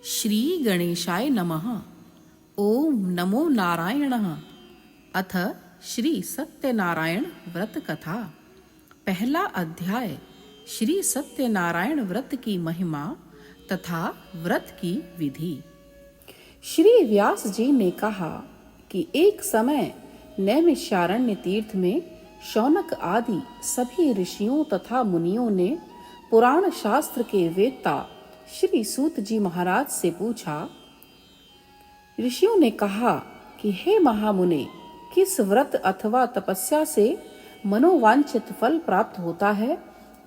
श्री गणेशाय नमः। ओम नमो नारायणः। अथ श्री सत्यनारायण व्रत कथा। पहला अध्याय श्री सत्यनारायण व्रत की महिमा तथा व्रत की विधि। श्री व्यास जी ने कहा कि एक समय नैमिषारण्य तीर्थ में शौनक आदि सभी ऋषियों तथा मुनियों ने पुराण शास्त्र के वेत्ता श्री सूत जी महाराज से पूछा। ऋषियों ने कहा कि हे महामुने, किस व्रत अथवा तपस्या से मनोवांछित फल प्राप्त होता है,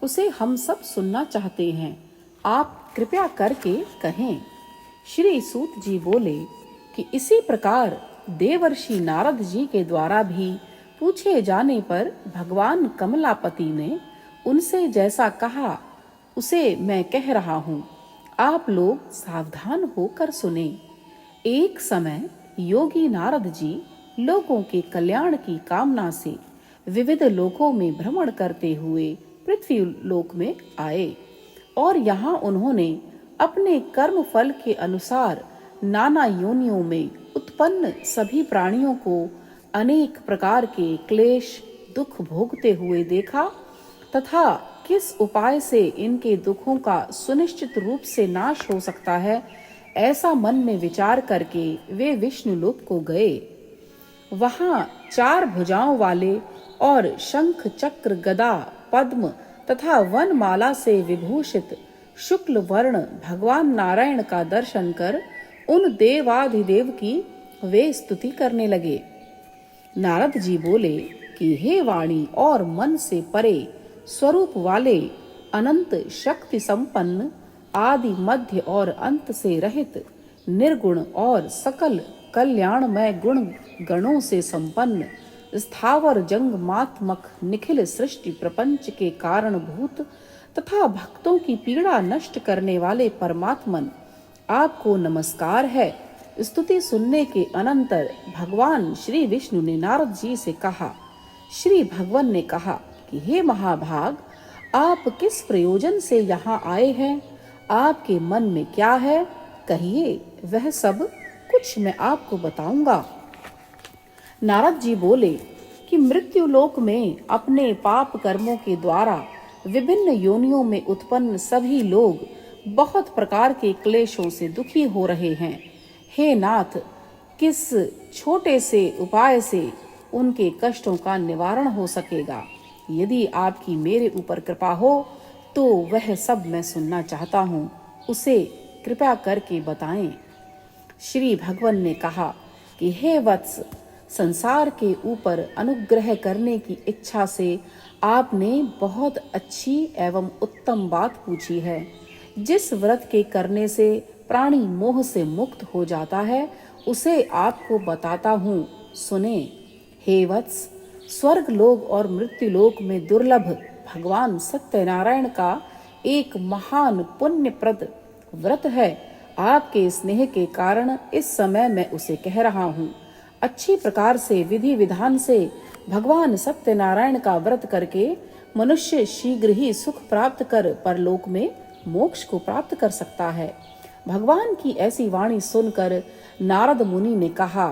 उसे हम सब सुनना चाहते हैं। आप कृपया करके कहें। श्री सूत जी बोले कि इसी प्रकार देवर्षि नारद जी के द्वारा भी पूछे जाने पर भगवान कमलापति ने उनसे जैसा कहा उसे मैं कह रहा हूँ। आप लोग सावधान होकर सुने। एक समय योगी नारद जी लोगों के कल्याण की कामना से विविध लोकों में भ्रमण करते हुए पृथ्वी लोक में आए और यहाँ उन्होंने अपने कर्म फल के अनुसार नाना योनियों में उत्पन्न सभी प्राणियों को अनेक प्रकार के क्लेश दुख भोगते हुए देखा तथा किस उपाय से इनके दुखों का सुनिश्चित रूप से नाश हो सकता है, ऐसा मन में विचार करके वे विष्णु लोक को गए। वहां 4 भुजाओं वाले और शंख चक्र गदा पद्म तथा वनमाला से विभूषित शुक्ल वर्ण भगवान नारायण का दर्शन कर उन देवाधिदेव की वे स्तुति करने लगे। नारद जी बोले कि हे वाणी और मन से परे स्वरूप वाले अनंत शक्ति संपन्न आदि मध्य और अंत से रहित निर्गुण और सकल कल्याणमय गुण गणों से संपन्न स्थावर जंगमात्मक निखिल सृष्टि प्रपंच के कारणभूत तथा भक्तों की पीड़ा नष्ट करने वाले परमात्मन, आपको नमस्कार है। स्तुति सुनने के अनंतर भगवान श्री विष्णु ने नारद जी से कहा। श्री भगवान ने कहा कि हे महाभाग, आप किस प्रयोजन से यहाँ आए हैं? आपके मन में क्या है, कहिए, वह सब कुछ मैं आपको बताऊंगा। नारद जी बोले कि मृत्यु लोक में अपने पाप कर्मों के द्वारा विभिन्न योनियों में उत्पन्न सभी लोग बहुत प्रकार के क्लेशों से दुखी हो रहे हैं। हे नाथ, किस छोटे से उपाय से उनके कष्टों का निवारण हो सकेगा? यदि आपकी मेरे ऊपर कृपा हो तो वह सब मैं सुनना चाहता हूँ, उसे कृपया करके बताएं। श्री भगवान ने कहा कि हे वत्स, संसार के ऊपर अनुग्रह करने की इच्छा से आपने बहुत अच्छी एवं उत्तम बात पूछी है। जिस व्रत के करने से प्राणी मोह से मुक्त हो जाता है, उसे आपको बताता हूँ, सुने। हे वत्स, स्वर्ग लोक और मृत्यु लोक में दुर्लभ भगवान सत्यनारायण का एक महान पुण्यप्रद व्रत है। आपके स्नेह के कारण इस समय मैं उसे कह रहा हूँ। अच्छी प्रकार से विधि विधान से भगवान सत्यनारायण का व्रत करके मनुष्य शीघ्र ही सुख प्राप्त कर परलोक में मोक्ष को प्राप्त कर सकता है। भगवान की ऐसी वाणी सुनकर नारद मुनि ने कहा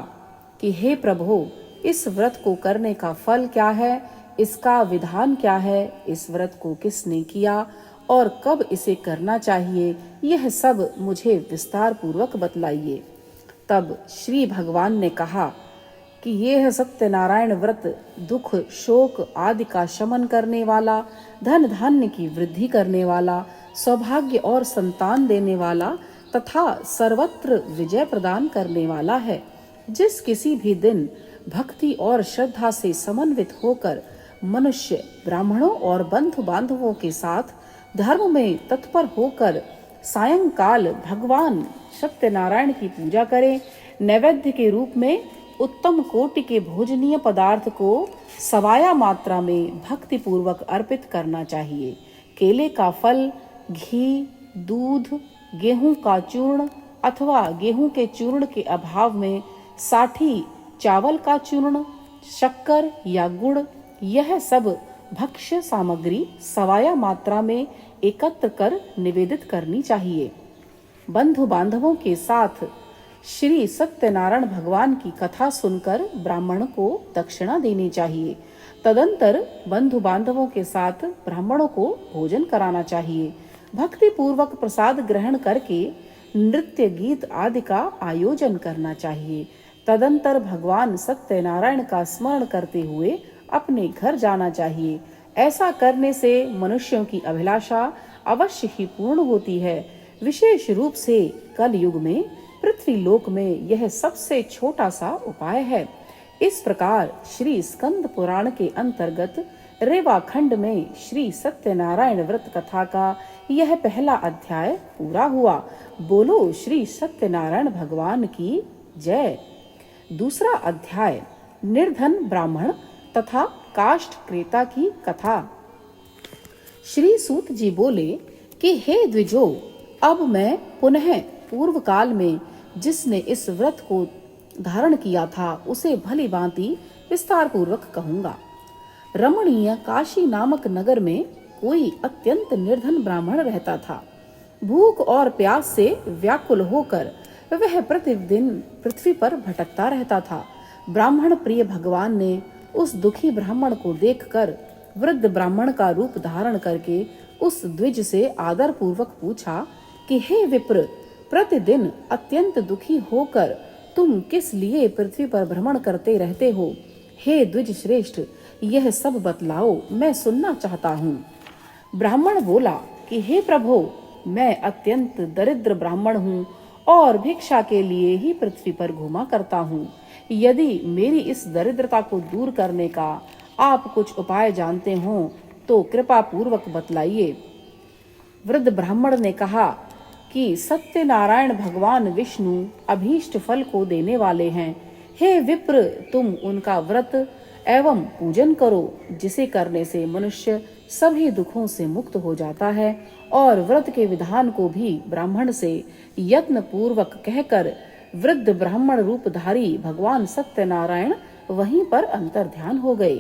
कि हे प्रभु, इस व्रत को करने का फल क्या है, इसका विधान क्या है, इस व्रत को किसने किया और कब इसे करना चाहिए, यह सब मुझे विस्तार पूर्वक बतलाइए। तब श्री भगवान ने कहा कि यह सत्यनारायण व्रत दुख शोक आदि का शमन करने वाला, धन धान्य की वृद्धि करने वाला, सौभाग्य और संतान देने वाला तथा सर्वत्र विजय प्रदान करने वाला है। जिस किसी भी दिन भक्ति और श्रद्धा से समन्वित होकर मनुष्य ब्राह्मणों और बंधु बांधवों के साथ धर्म में तत्पर होकर सायंकाल भगवान सत्यनारायण की पूजा करे, नैवेद्य के रूप में उत्तम कोटि के भोजनीय पदार्थ को सवाया मात्रा में भक्ति पूर्वक अर्पित करना चाहिए। केले का फल, घी, दूध, गेहूं का चूर्ण अथवा गेहूं के चूर्ण के अभाव में साठी चावल का चूर्ण, शक्कर या गुड़, यह सब भक्ष्य सामग्री सवाया मात्रा में एकत्र कर निवेदित करनी चाहिए। बंधु बांधवों के साथ श्री सत्यनारायण भगवान की कथा सुनकर ब्राह्मण को दक्षिणा देनी चाहिए। तदंतर बंधु बांधवों के साथ ब्राह्मणों को भोजन कराना चाहिए। भक्ति पूर्वक प्रसाद ग्रहण करके नृत्य गीत आदि का आयोजन करना चाहिए। तदंतर भगवान सत्यनारायण का स्मरण करते हुए अपने घर जाना चाहिए। ऐसा करने से मनुष्यों की अभिलाषा अवश्य ही पूर्ण होती है। विशेष रूप से कल युग में पृथ्वी लोक में यह सबसे छोटा सा उपाय है। इस प्रकार श्री स्कंद पुराण के अंतर्गत रेवा खंड में श्री सत्यनारायण व्रत कथा का यह पहला अध्याय पूरा हुआ। बोलो श्री सत्यनारायण भगवान की जय। दूसरा अध्याय निर्धन ब्राह्मण तथा काष्ठ क्रेता की कथा। श्री सूत जी बोले कि हे द्विजो, अब मैं पुनः पूर्व काल में जिसने इस व्रत को धारण किया था उसे भली भांति विस्तार पूर्वक कहूंगा। रमणीय काशी नामक नगर में कोई अत्यंत निर्धन ब्राह्मण रहता था। भूख और प्यास से व्याकुल होकर वह प्रतिदिन पृथ्वी पर भटकता रहता था। ब्राह्मण प्रिय भगवान ने उस दुखी ब्राह्मण को देखकर वृद्ध ब्राह्मण का रूप धारण करके उस द्विज से आदर पूर्वक पूछा कि हे विप्र, प्रतिदिन अत्यंत दुखी होकर तुम किस लिए पृथ्वी पर भ्रमण करते रहते हो? हे द्विज श्रेष्ठ, यह सब बतलाओ, मैं सुनना चाहता हूँ। ब्राह्मण बोला कि हे प्रभो, मैं अत्यंत दरिद्र ब्राह्मण हूँ और भिक्षा के लिए ही पृथ्वी पर घूमा करता हूँ। यदि मेरी इस दरिद्रता को दूर करने का आप कुछ उपाय जानते हो तो कृपा पूर्वक बतलाइए। वृद्ध ब्राह्मण ने कहा कि सत्यनारायण भगवान विष्णु अभीष्ट फल को देने वाले हैं। हे विप्र, तुम उनका व्रत एवं पूजन करो, जिसे करने से मनुष्य सभी दुखों से मुक्त हो जाता है। और व्रत के विधान को भी ब्राह्मण से यत्न पूर्वक कहकर वृद्ध ब्राह्मण रूपधारी भगवान सत्यनारायण वहीं पर अंतर ध्यान हो गए।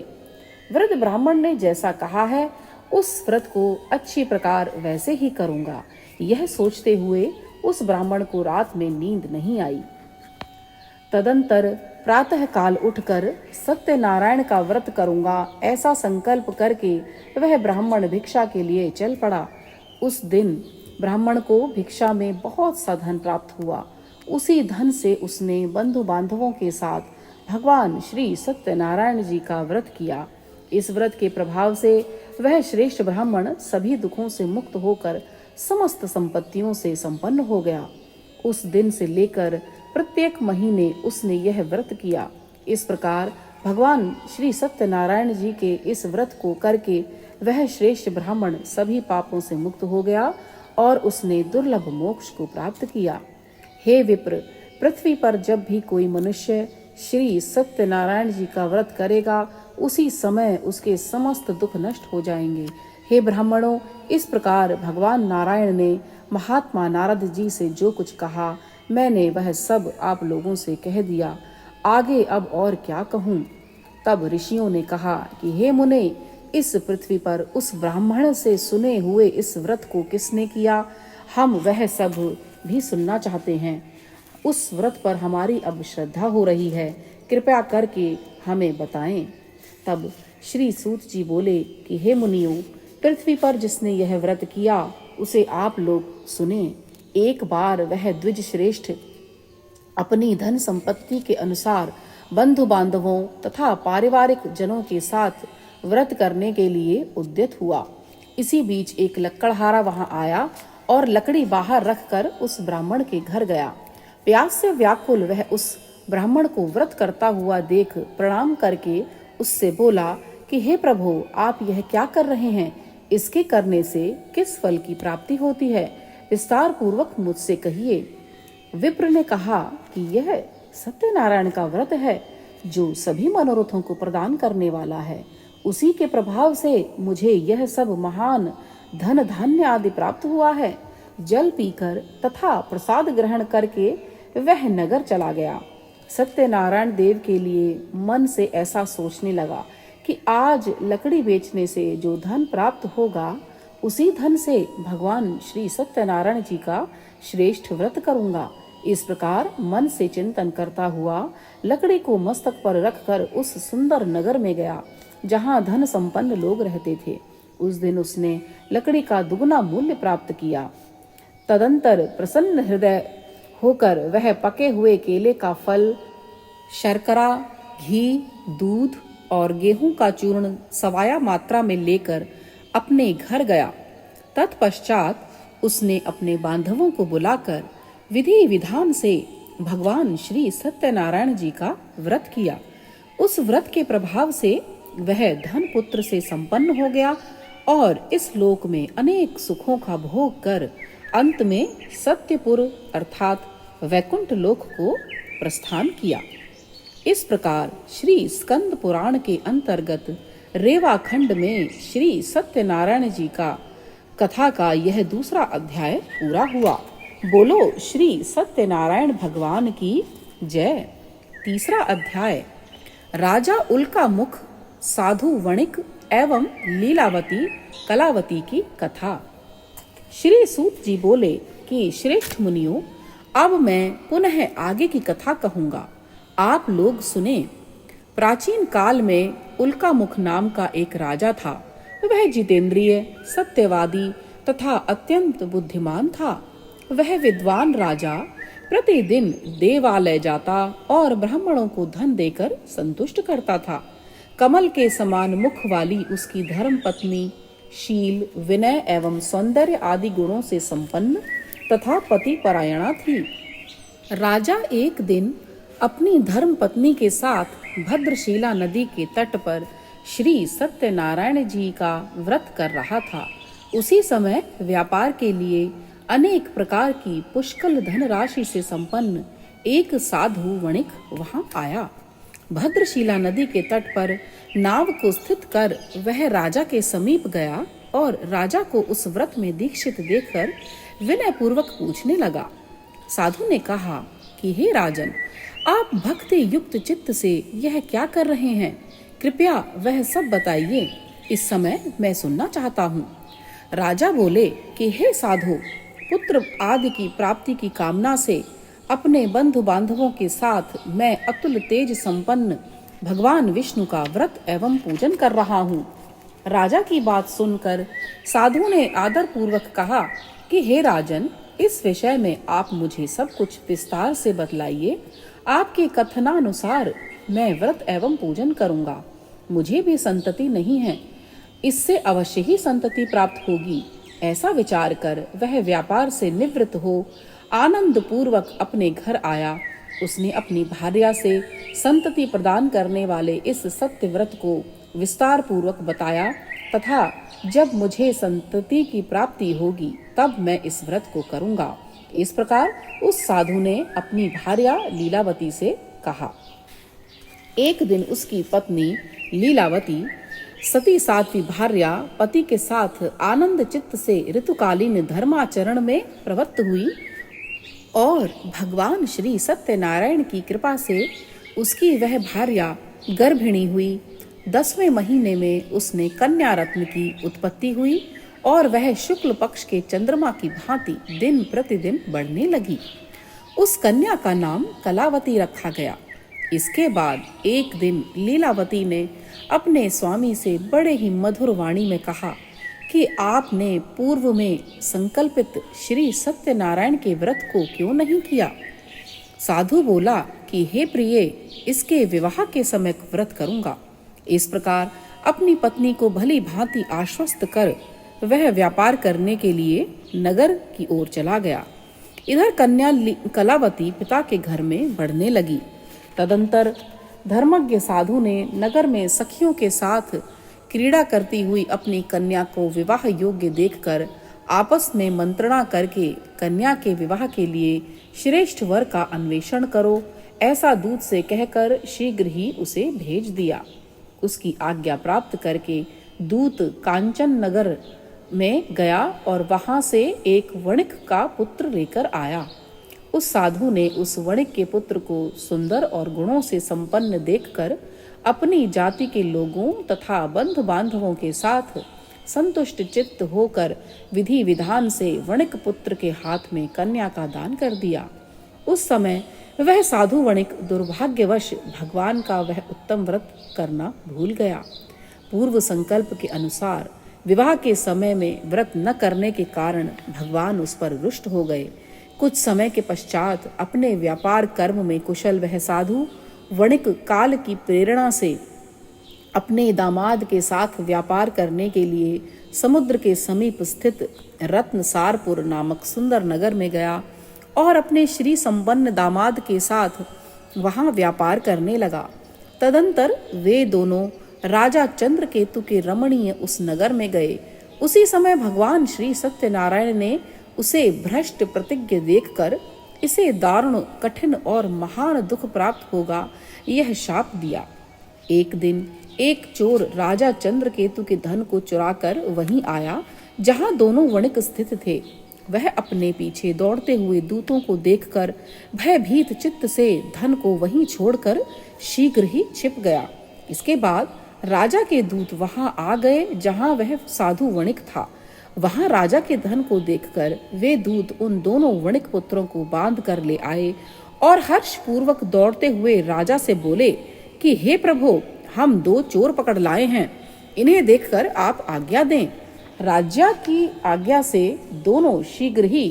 वृद्ध ब्राह्मण ने जैसा कहा है उस व्रत को अच्छी प्रकार वैसे ही करूंगा। यह सोचते हुए उस ब्राह्मण को रात में नींद नहीं आई। तदंतर प्रातः काल उठकर सत्यनारायण का व्रत करूंगा ऐसा संकल्प करके वह ब्राह्मण भिक्षा के लिए चल पड़ा। उस दिन ब्राह्मण को भिक्षा में बहुत सा धन प्राप्त हुआ। उसी धन से उसने बंधु बांधवों के साथ भगवान श्री सत्यनारायण जी का व्रत किया। इस व्रत के प्रभाव से वह श्रेष्ठ ब्राह्मण सभी दुखों से मुक्त होकर समस्त संपत्तियों से संपन्न हो गया। उस दिन से लेकर प्रत्येक महीने उसने यह व्रत किया। इस प्रकार भगवान श्री सत्यनारायण जी के इस व्रत को करके वह श्रेष्ठ ब्राह्मण सभी पापों से मुक्त हो गया और उसने दुर्लभ मोक्ष को प्राप्त किया। हे विप्र, पृथ्वी पर जब भी कोई मनुष्य श्री सत्यनारायण जी का व्रत करेगा उसी समय उसके समस्त दुख नष्ट हो जाएंगे। हे ब्राह्मणों, इस प्रकार भगवान नारायण ने महात्मा नारद जी से जो कुछ कहा मैंने वह सब आप लोगों से कह दिया। आगे अब और क्या कहूँ। तब ऋषियों ने कहा कि हे मुने, इस पृथ्वी पर उस ब्राह्मण से सुने हुए इस व्रत को किसने किया, हम वह सब भी सुनना चाहते हैं। उस व्रत पर हमारी अब श्रद्धा हो रही है, कृपया करके हमें बताएं। तब श्री सूत जी बोले कि हे मुनियों, पृथ्वी पर जिसने यह व्रत किया उसे आप लोग सुने। एक बार वह द्विज श्रेष्ठ अपनी धन संपत्ति के अनुसार बंधु बांधवों तथा पारिवारिक जनों के साथ व्रत करने के लिए उद्यत हुआ। इसी बीच एक लकड़हारा वहां आया और लकड़ी बाहर रखकर उस ब्राह्मण के घर गया। प्यास से व्याकुल वह उस ब्राह्मण को व्रत करता हुआ देख प्रणाम करके उससे बोला कि हे प्रभु, आप यह क्या कर रहे हैं? इसके करने से किस फल की प्राप्ति होती है? विस्तार पूर्वक मुझसे कहिए। विप्र ने कहा कि यह सत्यनारायण का व्रत है जो सभी मनोरथों को प्रदान करने वाला है। उसी के प्रभाव से मुझे यह सब महान धन धान्य आदि प्राप्त हुआ है। जल पीकर तथा प्रसाद ग्रहण करके वह नगर चला गया। सत्यनारायण देव के लिए मन से ऐसा सोचने लगा कि आज लकड़ी बेचने से जो धन प्राप्त होगा उसी धन से भगवान श्री सत्यनारायण जी का श्रेष्ठ व्रत करूंगा। इस प्रकार मन से चिंतन करता हुआ लकड़ी को मस्तक पर रखकर उस सुंदर नगर में गया जहाँ धन संपन्न लोग रहते थे। उस दिन उसने लकड़ी का दुगना मूल्य प्राप्त किया। तदंतर प्रसन्न हृदय होकर वह पके हुए केले का फल, शर्करा, घी, दूध और गेहूं का चूर्ण सवाया मात्रा में लेकर अपने घर गया। तत्पश्चात उसने अपने बांधवों को बुलाकर विधि विधान से भगवान श्री सत्यनारायण जी का व्रत किया। उस व्रत के प्रभाव से वह धन पुत्र से संपन्न हो गया और इस लोक में अनेक सुखों का भोग कर अंत में सत्यपुर अर्थात वैकुंठ लोक को प्रस्थान किया। इस प्रकार श्री स्कंद पुराण के अंतर्गत रेवा खंड में श्री सत्यनारायण जी का कथा का यह दूसरा अध्याय पूरा हुआ। बोलो श्री सत्यनारायण भगवान की जय। तीसरा अध्याय राजा उल्का मुख, साधु वणिक एवं लीलावती कलावती की कथा। श्री सूत जी बोले कि श्रेष्ठ मुनियों, अब मैं पुनः आगे की कथा कहूंगा, आप लोग सुने। प्राचीन काल में उल्का मुख नाम का एक राजा था। वह जितेंद्रिय, सत्यवादी तथा अत्यंत बुद्धिमान था। वह विद्वान राजा प्रतिदिन देवालय जाता और ब्राह्मणों को धन देकर संतुष्ट करता था। कमल के समान मुख वाली उसकी धर्म पत्नी शील, विनय एवं सौंदर्य आदि गुणों से संपन्न तथा पति परायणा थी। राजा एक दिन अपनी धर्म पत्नी के साथ भद्रशिला नदी के तट पर श्री सत्यनारायण जी का व्रत कर रहा था। उसी समय व्यापार के लिए अनेक प्रकार की पुष्कल धनराशि से संपन्न एक साधु वणिक वहां आया। भद्रशिला नदी के तट पर नाव को स्थित कर वह राजा के समीप गया और राजा को उस व्रत में दीक्षित देखकर विनय पूर्वक पूछने लगा। साधु ने कहा कि हे राजन, आप भक्ति युक्त चित्त से यह क्या कर रहे हैं? कृपया वह सब बताइए, इस समय मैं सुनना चाहता हूँ। राजा बोले कि हे साधु, पुत्र आदि की प्राप्ति की कामना से अपने बंधु बांधवों के साथ मैं अतुल तेज संपन्न भगवान विष्णु का व्रत एवं पूजन कर रहा हूँ। राजा की बात सुनकर साधु ने आदर पूर्वक कहा कि हे राजन, इस विषय में आप मुझे सब कुछ विस्तार से बतलाइए। आपके कथनानुसार मैं व्रत एवं पूजन करूँगा। मुझे भी संतति नहीं है, इससे अवश्य ही संतति प्राप्त होगी। ऐसा विचार कर वह व्यापार से निवृत्त हो आनंद पूर्वक अपने घर आया। उसने अपनी भार्या से संतति प्रदान करने वाले इस सत्य व्रत को विस्तार पूर्वक बताया तथा जब मुझे संतति की प्राप्ति होगी तब मैं इस व्रत को करूंगा। इस प्रकार उस साधु ने अपनी भार्या लीलावती से कहा। एक दिन उसकी पत्नी लीलावती सती साध्वी भार्या पति के साथ आनंद चित्त से ऋतुकालीन धर्माचरण में प्रवृत्त हुई और भगवान श्री सत्यनारायण की कृपा से उसकी वह भार्या गर्भिणी हुई। 10वें महीने में उसने कन्या रत्न की उत्पत्ति हुई और वह शुक्ल पक्ष के चंद्रमा की भांति दिन प्रतिदिन बढ़ने लगी। उस कन्या का नाम कलावती रखा गया। इसके बाद एक दिन लीलावती ने अपने स्वामी से बड़े ही मधुर वाणी में कहा कि आपने पूर्व में संकल्पित श्री सत्यनारायण के व्रत को क्यों नहीं किया? साधु बोला कि हे प्रिय, इसके विवाह के समय व्रत करूंगा। इस प्रकार अपनी पत्नी को भली भांति आश्वस्त कर वह व्यापार करने के लिए नगर की ओर चला गया। इधर कन्या कलावती पिता के घर में बढ़ने लगी। तदंतर धर्मज्ञ साधु ने नगर में सखियों के साथ क्रीड़ा करती हुई अपनी कन्या को विवाह योग्य देखकर आपस में मंत्रणा करके कन्या के विवाह के लिए श्रेष्ठ वर का अन्वेषण करो, ऐसा दूत से कहकर शीघ्र ही उसे भेज दिया। उसकी आज्ञा प्राप्त करके दूत कांचन नगर में गया और वहां से एक वणिक का पुत्र लेकर आया। उस साधु ने उस वणिक के पुत्र को सुंदर और गुणों से संपन्न देखकर अपनी जाति के लोगों तथा बंधु बांधवों के साथ संतुष्ट चित्त होकर विधि विधान से वणिक पुत्र के हाथ में कन्या का दान कर दिया। उस समय वह साधु वणिक दुर्भाग्यवश भगवान का वह उत्तम व्रत करना भूल गया। पूर्व संकल्प के अनुसार विवाह के समय में व्रत न करने के कारण भगवान उस पर रुष्ट हो गए। कुछ समय के पश्चात अपने व्यापार कर्म में कुशल वह साधु वणिक काल की प्रेरणा से अपने दामाद के साथ व्यापार करने के लिए समुद्र के समीप स्थित रत्नसारपुर नामक सुंदर नगर में गया और अपने श्री संपन्न दामाद के साथ वहां व्यापार करने लगा। तदंतर वे दोनों राजा चंद्रकेतु के रमणीय उस नगर में गए। उसी समय भगवान श्री सत्यनारायण ने उसे भ्रष्ट प्रतिज्ञ देखकर इसे दारुण कठिन और महान दुख प्राप्त होगा यह शाप दिया। एक दिन एक चोर राजा चंद्रकेतु के धन को चुराकर वहीं आया जहां दोनों वणिक स्थित थे। वह अपने पीछे दौड़ते हुए दूतों को देखकर भयभीत चित्त से धन को वहीं छोड़कर शीघ्र ही छिप गया। इसके बाद राजा के दूत वहां आ गए जहां वह साधु वणिक था। वहां राजा के धन को देखकर वे दूत उन दोनों वणिक पुत्रों को बांध कर ले आए और हर्ष पूर्वक दौड़ते हुए राजा से बोले कि हे प्रभु, हम 2 चोर पकड़ लाए हैं, इन्हें देखकर आप आज्ञा दें। राजा की आज्ञा से दोनों शीघ्र ही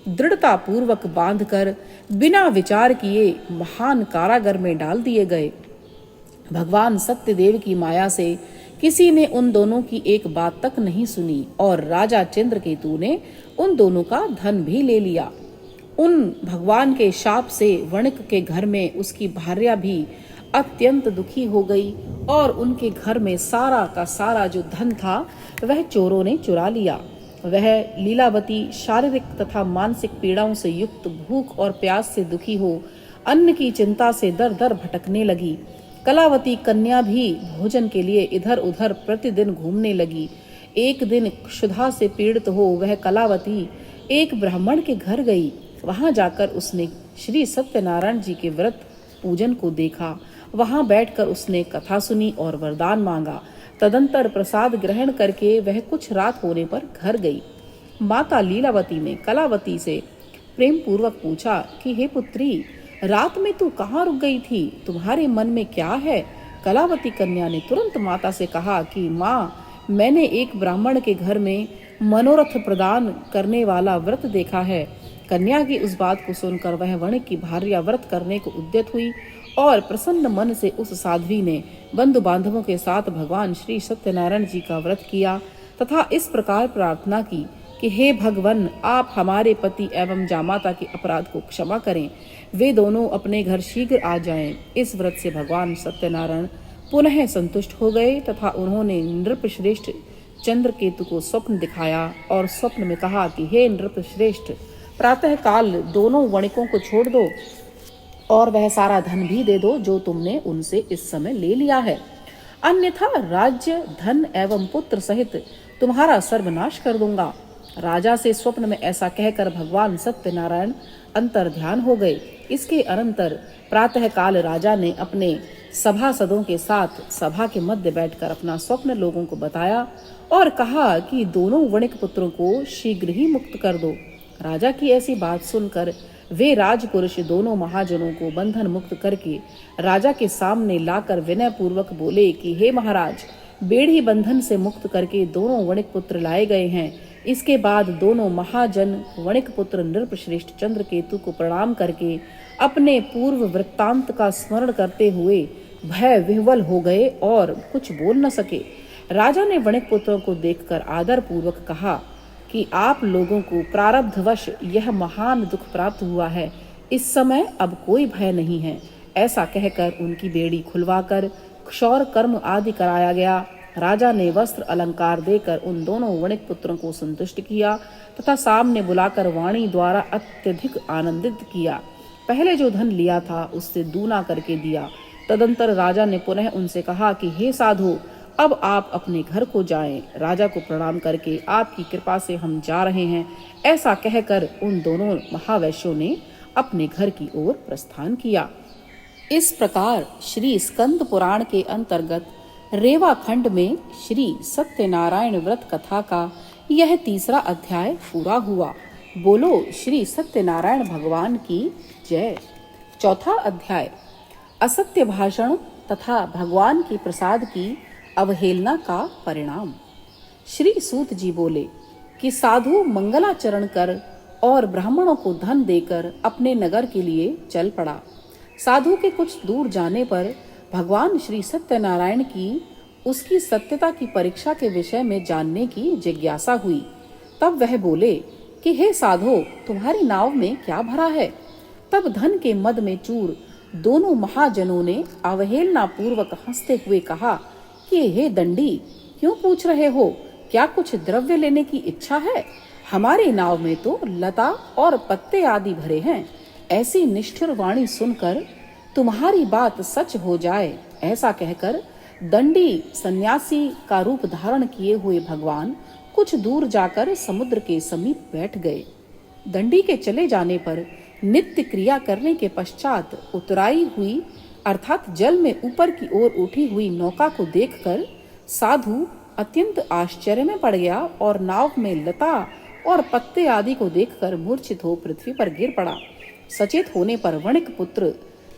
दृढ़ता पूर्वक बांधकर बिना विचार किए महान कारागार में डाल दिए गए। भगवान सत्यदेव की माया से किसी ने उन दोनों की एक बात तक नहीं सुनी और राजा चंद्रकेतु ने उन दोनों का धन भी ले लिया। उन भगवान के शाप से वणिक के घर में उसकी भार्या भी अत्यंत दुखी हो गई और उनके घर में सारा का सारा जो धन था वह चोरों ने चुरा लिया। वह लीलावती शारीरिक तथा मानसिक पीड़ाओं से युक्त भूख और प्यास से दुखी हो अन्न की चिंता से दर दर भटकने लगी। कलावती कन्या भी भोजन के लिए इधर उधर प्रतिदिन घूमने लगी। एक दिन क्षुधा से पीड़ित हो वह कलावती एक ब्राह्मण के घर गई। वहां जाकर उसने श्री सत्यनारायण जी के व्रत पूजन को देखा। वहां बैठकर उसने कथा सुनी और वरदान मांगा। तदंतर प्रसाद ग्रहण करके वह कुछ रात होने पर घर गई। माता लीलावती ने कलावती से प्रेम पूर्वक पूछा कि हे पुत्री, रात में तू कहाँ रुक गई थी? तुम्हारे मन में क्या है? कलावती कन्या ने तुरंत माता से कहा कि माँ, मैंने एक ब्राह्मण के घर में मनोरथ प्रदान करने वाला व्रत देखा है। कन्या की उस बात को सुनकर वह वणिक की भार्या व्रत करने को उद्यत हुई और प्रसन्न मन से उस साध्वी ने बंधु बांधवों के साथ भगवान श्री सत्यनारायण जी का व्रत किया तथा इस प्रकार प्रार्थना की कि हे भगवान, आप हमारे पति एवं जामाता के अपराध को क्षमा करें। वे दोनों अपने घर शीघ्र आ जाएं। इस व्रत से भगवान सत्यनारायण पुनः संतुष्ट हो गए तथा उन्होंने नृपश्रेष्ठ चंद्रकेतु को स्वप्न दिखाया और स्वप्न में कहा कि हे नृपश्रेष्ठ, प्रातः काल दोनों वणिकों को छोड़ दो और वह सारा धन भी दे दो जो तुमने उनसे इस समय ले लिया है, अन्यथा राज्य, धन एवं पुत्र सहित तुम्हारा सर्वनाश कर दूंगा। राजा से स्वप्न में ऐसा कहकर भगवान सत्यनारायण अंतर ध्यान हो गए। इसके अनंतर प्रातः काल राजा ने अपने सभासदों के साथ सभा के मध्य बैठकर अपना स्वप्न लोगों को बताया और कहा कि दोनों वणिक पुत्रों को शीघ्र ही मुक्त कर दो। राजा की ऐसी बात सुनकर वे राजपुरुष दोनों महाजनों को बंधन मुक्त करके राजा के सामने लाकर विनय पूर्वक बोले कि हे महाराज, बेड़ी बंधन से मुक्त करके दोनों वणिक पुत्र लाए गए हैं। इसके बाद दोनों महाजन वणिक पुत्र नृपश्रेष्ठ चंद्रकेतु को प्रणाम करके अपने पूर्व वृत्तांत का स्मरण करते हुए भय विह्वल हो गए और कुछ बोल न सके। राजा ने वणिक पुत्रों को देखकर आदर पूर्वक कहा कि आप लोगों को प्रारब्धवश यह महान दुख प्राप्त हुआ है, इस समय अब कोई भय नहीं है। ऐसा कहकर उनकी बेड़ी खुलवाकर क्षौर कर्म आदि कराया गया। राजा ने वस्त्र अलंकार देकर उन दोनों वणिक पुत्रों को संतुष्ट किया तथा सामने बुलाकर वाणी द्वारा अत्यधिक आनंदित किया। पहले जो धन लिया था उससे दूना करके दिया। तदंतर राजा ने पुनः उनसे कहा कि हे साधु, अब आप अपने घर को जाएं। राजा को प्रणाम करके आपकी कृपा से हम जा रहे हैं। ऐसा कहकर उन दोनों महावैश्यों ने अपने घर की ओर प्रस्थान किया। इस प्रकार श्री स्कंद पुराण के अंतर्गत रेवा खंड में श्री सत्यनारायण व्रत कथा का यह तीसरा अध्याय पूरा हुआ। बोलो श्री सत्यनारायण भगवान की जय। चौथा अध्याय असत्य भाषण तथा भगवान के प्रसाद की अवहेलना का परिणाम। श्री सूत जी बोले कि साधु मंगलाचरण कर और ब्राह्मणों को धन देकर अपने नगर के लिए चल पड़ा। साधु के कुछ दूर जाने पर भगवान श्री सत्यनारायण की उसकी सत्यता की परीक्षा के विषय में जानने की जिज्ञासा हुई। तब वह बोले कि हे साधो, तुम्हारी नाव में क्या भरा है? तब धन के मद में चूर दोनों महाजनों ने अवहेलना पूर्वक हंसते हुए कहा कि हे दंडी, क्यों पूछ रहे हो? क्या कुछ द्रव्य लेने की इच्छा है? हमारी नाव में तो लता और पत्ते आदि भरे हैं। ऐसी निष्ठुर वाणी सुनकर तुम्हारी बात सच हो जाए, ऐसा कहकर दंडी सन्यासी का रूप धारण किए हुए भगवान कुछ दूर जाकर समुद्र के समीप बैठ गए। दंडी के चले जाने पर नित्य क्रिया करने के पश्चात उतराई हुई अर्थात जल में ऊपर की ओर उठी हुई नौका को देखकर साधु अत्यंत आश्चर्य में पड़ गया और नाव में लता और पत्ते आदि को देखकर मूर्छित हो पृथ्वी पर गिर पड़ा। सचेत होने पर वणिक पुत्र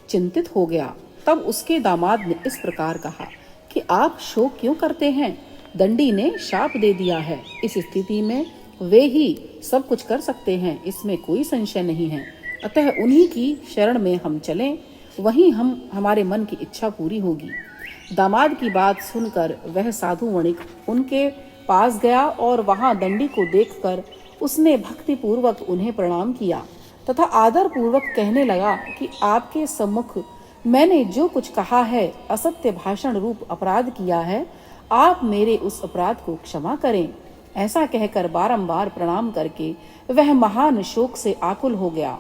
चिंतित हो गया। तब उसके दामाद ने इस प्रकार कहा कि आप शोक क्यों करते हैं? दंडी ने शाप दे दिया है। इस स्थिति में वे ही सब कुछ कर सकते हैं, इसमें कोई संशय नहीं है। अतः उन्हीं की शरण में हम चलें, वहीं हमारे मन की इच्छा पूरी होगी। दामाद की बात सुनकर वह साधु वणिक उनके पास गया और वहां दंडी को देखकर उसने भक्ति पूर्वक उन्हें प्रणाम किया तथा आदर पूर्वक कहने लगा कि आपके सम्मुख मैंने जो कुछ कहा है, असत्य भाषण रूप अपराध किया है, आप मेरे उस अपराध को क्षमा करें। ऐसा कहकर बारंबार प्रणाम करके वह महान शोक से आकुल हो गया।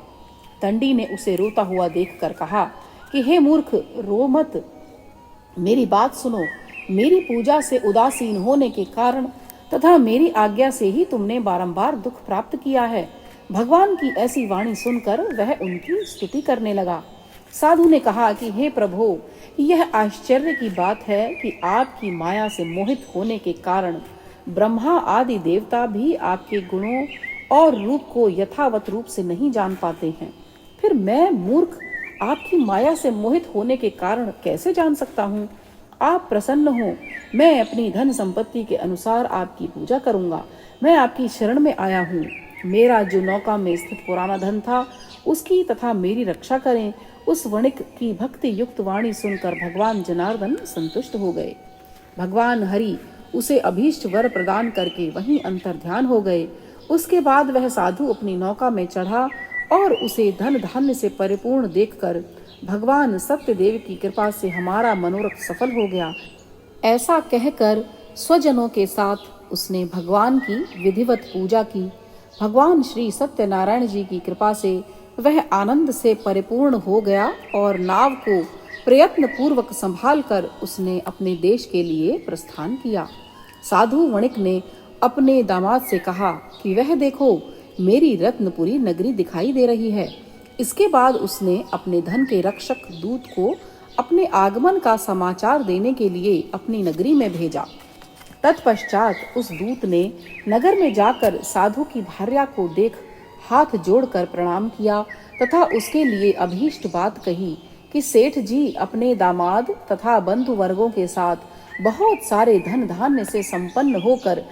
दंडी ने उसे रोता हुआ देखकर कहा कि हे मूर्ख, रो मत, मेरी बात सुनो। मेरी पूजा से उदासीन होने के कारण तथा मेरी आज्ञा से ही तुमने बारंबार दुख प्राप्त किया है। भगवान की ऐसी वाणी सुनकर वह उनकी स्तुति करने लगा। साधु ने कहा कि हे प्रभु, यह आश्चर्य की बात है कि आपकी माया से मोहित होने के कारण ब्रह्मा आदि देवता भी आपके गुणों और रूप को यथावत रूप से नहीं जान पाते हैं। फिर मैं मूर्ख आपकी माया से मोहित होने के कारण कैसे जान सकता हूँ? आप प्रसन्न हो, मैं अपनी धन संपत्ति के अनुसार आपकी पूजा करूंगा। मैं आपकी शरण में आया हूँ। मेरा जो नौका में स्थित पुराना धन था, उसकी तथा मेरी रक्षा करें। उस वणिक की भक्ति युक्त वाणी सुनकर भगवान जनार्दन संतुष्ट हो गए। भगवान हरि उसे अभीष्ट वर प्रदान करके वहीं अंतर्ध्यान हो गए। उसके बाद वह साधु अपनी नौका में चढ़ा और उसे धन धान्य से परिपूर्ण देखकर भगवान सत्यदेव की कृपा से हमारा मनोरथ सफल हो गया, ऐसा कहकर स्वजनों के साथ उसने भगवान की विधिवत पूजा की। भगवान श्री सत्यनारायण जी की कृपा से वह आनंद से परिपूर्ण हो गया और नाव को प्रयत्न पूर्वक संभाल कर उसने अपने देश के लिए प्रस्थान किया। साधु वणिक ने अपने दामाद से कहा कि वह देखो, मेरी रत्नपुरी नगरी दिखाई दे रही है। इसके बाद उसने अपने धन के रक्षक दूत को अपने आगमन का समाचार देने के लिए अपनी नगरी में भेजा। तत्पश्चात उस दूत ने नगर में जाकर साधु की भार्या को देख हाथ जोड़कर प्रणाम किया तथा उसके लिए अभीष्ट बात कही कि सेठ जी अपने दामाद तथा बंधु वर्गों के साथ बहुत सारे धन धान्य से संपन्न होकर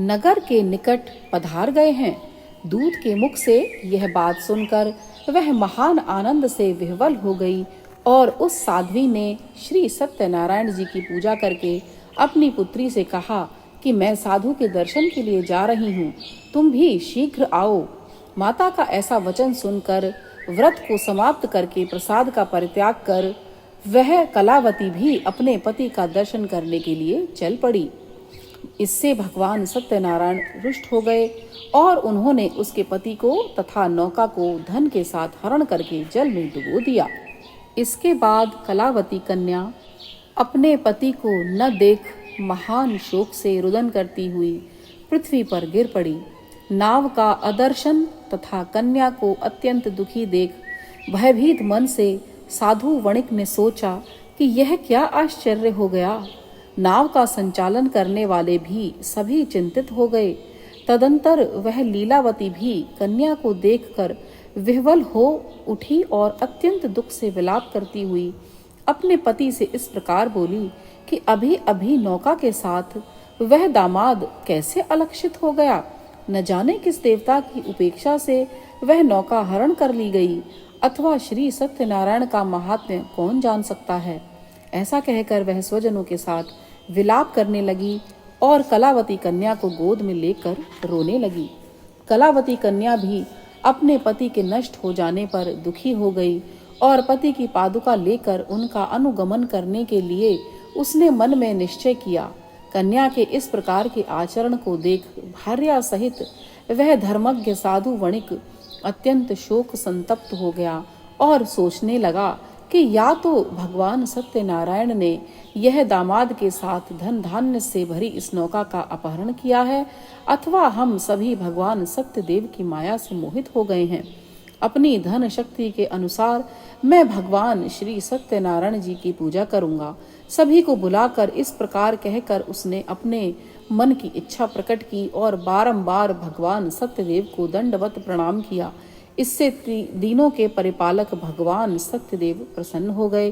नगर के निकट पधार गए हैं। दूत के मुख से यह बात सुनकर वह महान आनंद से विह्वल हो गई और उस साध्वी ने श्री सत्यनारायण जी की पूजा करके अपनी पुत्री से कहा कि मैं साधु के दर्शन के लिए जा रही हूँ, तुम भी शीघ्र आओ। माता का ऐसा वचन सुनकर व्रत को समाप्त करके प्रसाद का परित्याग कर वह कलावती भी अपने पति का दर्शन करने के लिए चल पड़ी। इससे भगवान सत्यनारायण रुष्ट हो गए और उन्होंने उसके पति को तथा नौका को धन के साथ हरण करके जल में डुबो दिया। इसके बाद कलावती कन्या अपने पति को न देख महान शोक से रुदन करती हुई पृथ्वी पर गिर पड़ी। नाव का अदर्शन तथा कन्या को अत्यंत दुखी देख भयभीत मन से साधु वणिक ने सोचा कि यह क्या आश्चर्य हो गया। नाव का संचालन करने वाले भी सभी चिंतित हो गए। तदंतर वह लीलावती भी कन्या को देखकर विह्वल हो उठी और अत्यंत दुख से विलाप करती हुई अपने पति से इस प्रकार बोली कि अभी अभी नौका के साथ वह दामाद कैसे अलक्षित हो गया। न जाने किस देवता की उपेक्षा से वह नौका हरण कर ली गई, अथवा श्री सत्यनारायण का महात्म्य कौन जान सकता है। ऐसा कहकर वह स्वजनों के साथ विलाप करने लगी और कलावती कन्या को गोद में लेकर रोने लगी। कलावती कन्या भी अपने पति के नष्ट हो जाने पर दुखी हो गई और पति की पादुका लेकर उनका अनुगमन करने के लिए उसने मन में निश्चय किया। कन्या के इस प्रकार के आचरण को देख भार्या सहित वह धर्मज्ञ साधु वणिक अत्यंत शोक संतप्त हो गया और सोचने लगा कि या तो भगवान सत्यनारायण ने यह दामाद के साथ धन धान्य से भरी इस नौका का अपहरण किया है, अथवा हम सभी भगवान सत्यदेव की माया से मोहित हो गए हैं। अपनी धन शक्ति के अनुसार मैं भगवान श्री सत्यनारायण जी की पूजा करूंगा। सभी को बुलाकर इस प्रकार कहकर उसने अपने मन की इच्छा प्रकट की और बारंबार भगवान सत्यदेव को दंडवत प्रणाम किया। इससे दीनों के परिपालक भगवान सत्यदेव प्रसन्न हो गए।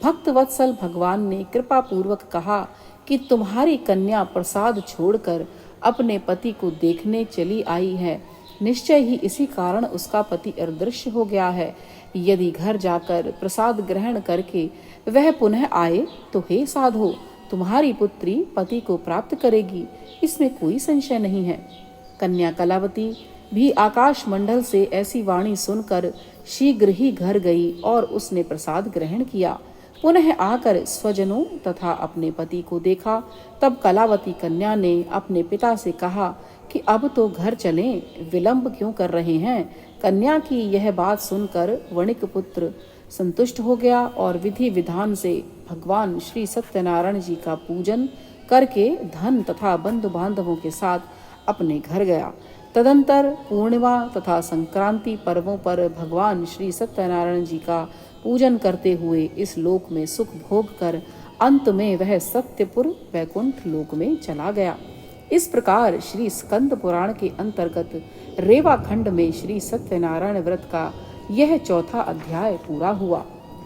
भक्त वत्सल भगवान ने कृपा पूर्वक कहा कि तुम्हारी कन्या प्रसाद छोड़कर अपने पति को देखने चली आई है। निश्चय ही इसी कारण उसका पति अदृश्य हो गया है। यदि घर जाकर प्रसाद ग्रहण करके वह पुनः आए तो हे साधो, तुम्हारी पुत्री पति को प्राप्त करेगी, इसमें कोई संशय नहीं है। कन्या कलावती भी आकाश मंडल से ऐसी वाणी सुनकर शीघ्र ही घर गई और उसने प्रसाद ग्रहण किया। पुनः आकर स्वजनों तथा अपने पति को देखा। तब कलावती कन्या ने अपने पिता से कहा कि अब तो घर चलें, विलंब क्यों कर रहे हैं। कन्या की यह बात सुनकर वणिक पुत्र संतुष्ट हो गया और विधि विधान से भगवान श्री सत्यनारायण जी का पूजन करके धन तथा बंधु बांधवों के साथ अपने घर गया। तदंतर पूर्णिमा तथा संक्रांति पर्वों पर भगवान श्री सत्यनारायण जी का पूजन करते हुए इस लोक में सुख भोग कर अंत में वह सत्यपुर वैकुंठ लोक में चला गया। इस प्रकार श्री स्कंद पुराण के अंतर्गत रेवा खंड में श्री सत्यनारायण व्रत का यह चौथा अध्याय पूरा हुआ।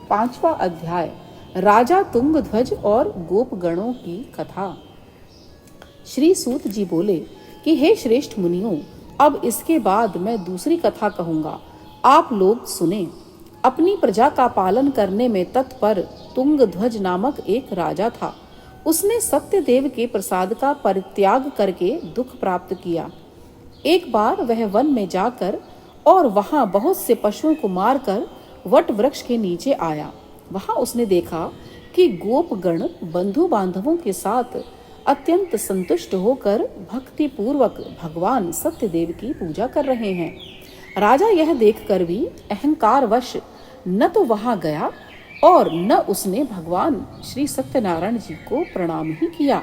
पांचवा अध्याय राजा तुंगध्वज और गोपगणों की कथा। श्री सूत जी बोले कि हे श्रेष्ठ मुनियों, अब इसके बाद मैं दूसरी कथा कहूंगा, आप लोग सुने। अपनी प्रजा का पालन करने में तत्पर तुंगध्वज नामक एक राजा था। उसने सत्यदेव के प्रसाद का परित्याग करके दुख प्राप्त किया। एक बार वह वन में जाकर और वहां बहुत से पशुओं को मारकर वट वृक्ष के नीचे आया। वहां उसने देखा कि गोपगण बंधु बांधवों के साथ अत्यंत संतुष्ट होकर भक्ति पूर्वक भगवान सत्यदेव की पूजा कर रहे हैं। राजा यह देखकर भी अहंकारवश न तो वहां गया और न उसने भगवान श्री सत्यनारायण जी को प्रणाम ही किया।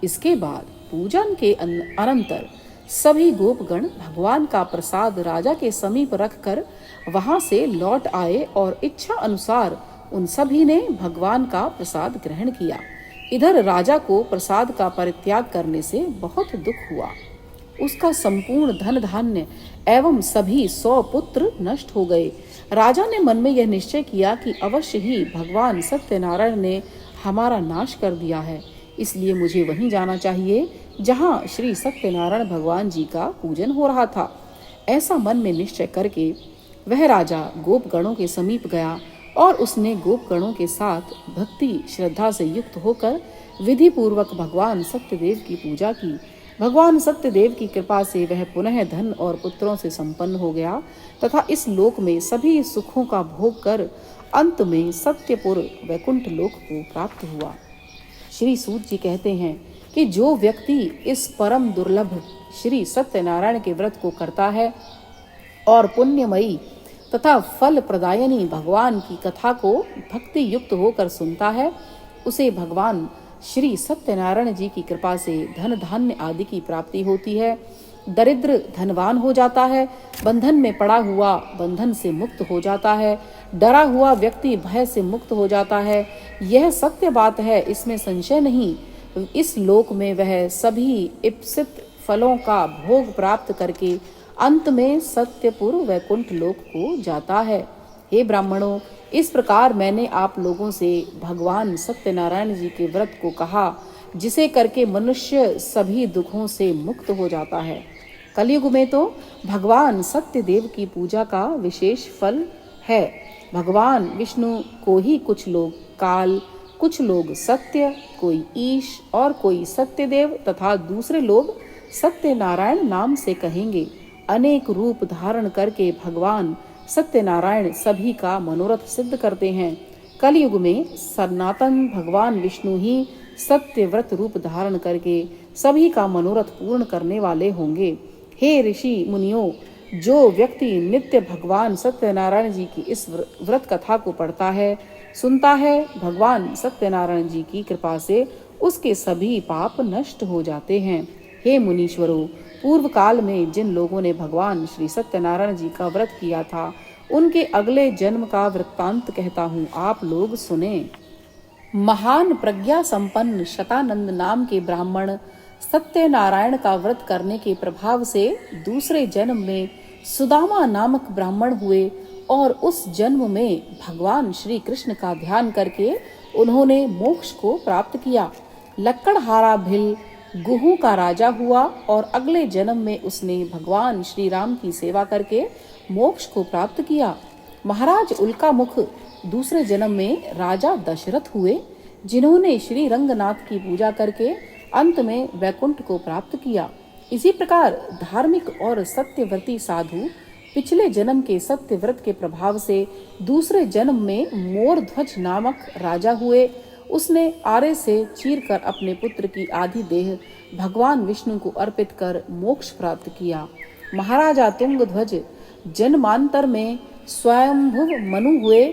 इसके बाद पूजन के अनंतर सभी गोपगण भगवान का प्रसाद राजा के समीप रखकर वहां से लौट आए और इच्छा अनुसार उन सभी ने भगवान का प्रसाद ग्रहण किया। इधर राजा को प्रसाद का परित्याग करने से बहुत दुख हुआ। उसका संपूर्ण धन धान्य एवं सभी 100 पुत्र नष्ट हो गए। राजा ने मन में यह निश्चय किया कि अवश्य ही भगवान सत्यनारायण ने हमारा नाश कर दिया है, इसलिए मुझे वहीं जाना चाहिए जहां श्री सत्यनारायण भगवान जी का पूजन हो रहा था। ऐसा मन में निश्चय करके वह राजा गोपगणों के समीप गया और उसने गोपगणों के साथ भक्ति श्रद्धा से युक्त होकर विधि पूर्वक भगवान सत्यदेव की पूजा की। भगवान सत्यदेव की कृपा से वह पुनः धन और पुत्रों से संपन्न हो गया तथा इस लोक में सभी सुखों का भोग कर अंत में सत्यपुर वैकुंठ लोक को प्राप्त हुआ। श्री सूत जी कहते हैं कि जो व्यक्ति इस परम दुर्लभ श्री सत्यनारायण के व्रत को करता है और पुण्यमयी तथा फल प्रदायनी भगवान की कथा को भक्ति युक्त होकर सुनता है, उसे भगवान श्री सत्यनारायण जी की कृपा से धन धान्य आदि की प्राप्ति होती है। दरिद्र धनवान हो जाता है, बंधन में पड़ा हुआ बंधन से मुक्त हो जाता है, डरा हुआ व्यक्ति भय से मुक्त हो जाता है। यह सत्य बात है, इसमें संशय नहीं। इस लोक में वह सभी इप्सित फलों का भोग प्राप्त करके अंत में सत्यपुर वैकुंठ लोक को जाता है। हे ब्राह्मणों, इस प्रकार मैंने आप लोगों से भगवान सत्यनारायण जी के व्रत को कहा, जिसे करके मनुष्य सभी दुखों से मुक्त हो जाता है। कलयुग में तो भगवान सत्यदेव की पूजा का विशेष फल है। भगवान विष्णु को ही कुछ लोग काल, कुछ लोग सत्य, कोई ईश और कोई सत्यदेव तथा दूसरे लोग सत्यनारायण नाम से कहेंगे। अनेक रूप धारण करके भगवान सत्यनारायण सभी का मनोरथ सिद्ध करते हैं। कलयुग में सनातन भगवान विष्णु ही सत्य व्रत रूप धारण करके सभी का मनोरथ पूर्ण करने वाले होंगे। हे ऋषि मुनियों, जो व्यक्ति नित्य भगवान सत्यनारायण जी की इस व्रत कथा को पढ़ता है, सुनता है, भगवान सत्यनारायण जी की कृपा से उसके सभी पाप नष्ट हो जाते हैं। हे मुनीश्वरों, पूर्व काल में जिन लोगों ने भगवान श्री सत्यनारायण जी का व्रत किया था, उनके अगले जन्म का वृत्तांत कहता हूँ, आप लोग सुने। महान प्रज्ञा संपन्न शतानंद नाम के ब्राह्मण सत्यनारायण का व्रत करने के प्रभाव से दूसरे जन्म में सुदामा नामक ब्राह्मण हुए और उस जन्म में भगवान श्री कृष्ण का ध्यान करके उन्होंने मोक्ष को प्राप्त किया। लक्कड़हारा भिल गुहू का राजा हुआ और अगले जन्म में उसने भगवान श्री राम की सेवा करके मोक्ष को प्राप्त किया। महाराज उल्का मुख दूसरे जन्म में राजा दशरथ हुए, जिन्होंने श्री रंगनाथ की पूजा करके अंत में वैकुंठ को प्राप्त किया। इसी प्रकार धार्मिक और सत्यव्रती साधु पिछले जन्म के सत्य व्रत के प्रभाव से दूसरे जन्म में मोरध्वज नामक राजा हुए। उसने आरे से चीरकर अपने पुत्र की आधी देह भगवान विष्णु को अर्पित कर मोक्ष प्राप्त किया। महाराजा तुंगध्वज जन्मांतर में स्वयंभुव मनु हुए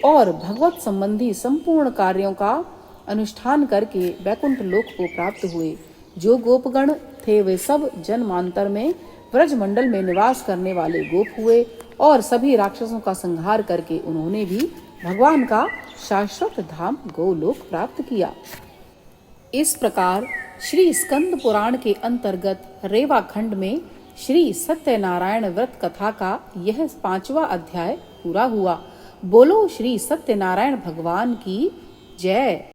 और भगवत संबंधी संपूर्ण कार्यों का अनुष्ठान करके वैकुंठ लोक को प्राप्त हुए। जो गोपगण थे वे सब जन्मांतर में ब्रजमंडल में निवास करने वाले गोप हुए और सभी राक्षसों का संहार करके उन्होंने भी भगवान का शाश्वत धाम गोलोक प्राप्त किया। इस प्रकार श्री स्कंद पुराण के अंतर्गत रेवा खंड में श्री सत्यनारायण व्रत कथा का यह 5वां अध्याय पूरा हुआ। बोलो श्री सत्यनारायण भगवान की जय।